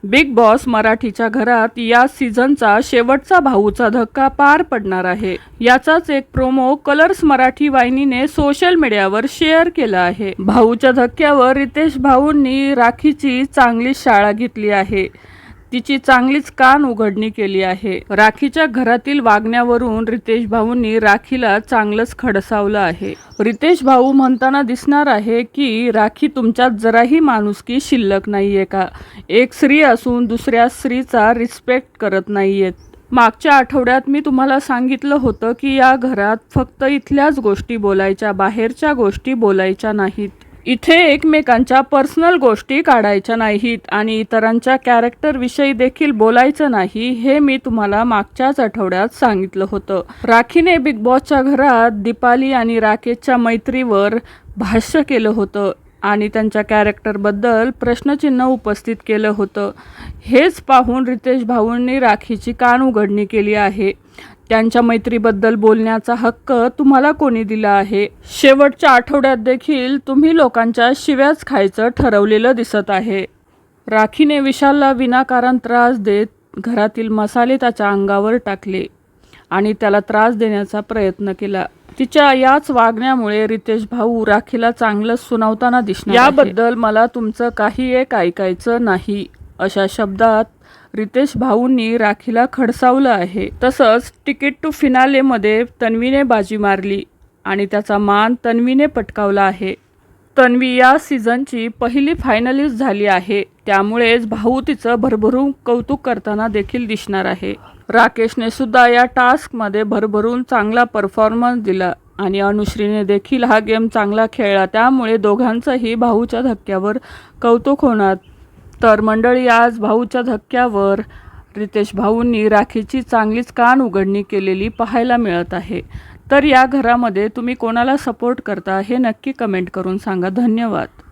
Big boss मराठीच्या घरात या सीझनचा शेवटचा भाऊचा धक्का पार पडणार आहे। याचाच एक प्रोमो कलर्स मराठी वाहिनीने सोशल मीडियावर शेअर केला आहे। भाऊच्या धक्क्यावर रितेश भाऊंनी राखीची चांगलीच शाळा घेतली आहे। तिची चांगलीच कान उघडणी केली आहे। राखीच्या घरातील वागण्यावरून रितेश भाऊंनी राखीला चांगलंच खडसावलं आहे। रितेश भाऊ म्हणताना दिसणार आहे की राखी तुमच्यात जराही माणुसकी शिल्लक नाहीये का? एक स्त्री असून दुसऱ्या स्त्रीचा रिस्पेक्ट करत नाहीयेत। मागच्या आठवड्यात मी तुम्हाला सांगितलं होतं की या घरात फक्त इथल्याच गोष्टी बोलायच्या, बाहेरच्या गोष्टी बोलायच्या नाहीत। इथे एकमेकांच्या पर्सनल गोष्टी काढायच्या नाहीत आणि इतरांच्या कॅरेक्टर विषयी देखील बोलायचं नाही, हे मी तुम्हाला मागच्याच आठवड्यात सांगितलं होतं। राखीने बिग बॉसच्या घरात दीपाली आणि राकेशच्या मैत्रीवर भाष्य केलं होतं आणि त्यांच्या कॅरेक्टरबद्दल प्रश्नचिन्ह उपस्थित केलं होतं। हेच पाहून रितेश भाऊंनी राखीची कान उघडणी केली आहे। त्यांच्या मैत्रीबद्दल बोलण्याचा हक्क तुम्हाला कोणी दिला आहे? शेवटच्या आठवड्यात देखील तुम्ही लोकांच्या शिव्याच खायचं ठरवलेलं दिसत आहे। राखीने विशालला विनाकारण त्रास देत घरातील मसाले त्याच्या अंगावर टाकले आणि त्याला त्रास देण्याचा प्रयत्न केला। तिच्या याच वागण्यामुळे रितेश भाऊ राखीला चांगलंच सुनावताना दिसणार आहे। याबद्दल मला तुमचं काही एक ऐकायचं नाही, अशा शब्दात रितेश भाऊंनी राखीला खडसावलं आहे। तसंच तिकीट टू फिनालेमध्ये तन्वीने बाजी मारली आणि त्याचा मान तन्वीने पटकावला आहे। तन्वी या सीझनची पहिली फायनलिस्ट झाली आहे, त्यामुळेच भाऊ तिचं भरभरून कौतुक करताना देखील दिसणार आहे। राकेशने सुद्धा या टास्कमध्ये भरभरून चांगला परफॉर्मन्स दिला आणि अनुश्रीने देखील हा गेम चांगला खेळला, त्यामुळे दोघांचंही भाऊच्या धक्क्यावर कौतुक होणार। तर मंडळी, आज भाऊच्या धक्क्यावर रितेश भाऊंनी राखीची चांगलीच कान उघडणी केलेली पाहायला मिळत आहे। तर या घरामध्ये तुम्ही कोणाला सपोर्ट करता हे नक्की कमेंट करून सांगा। धन्यवाद।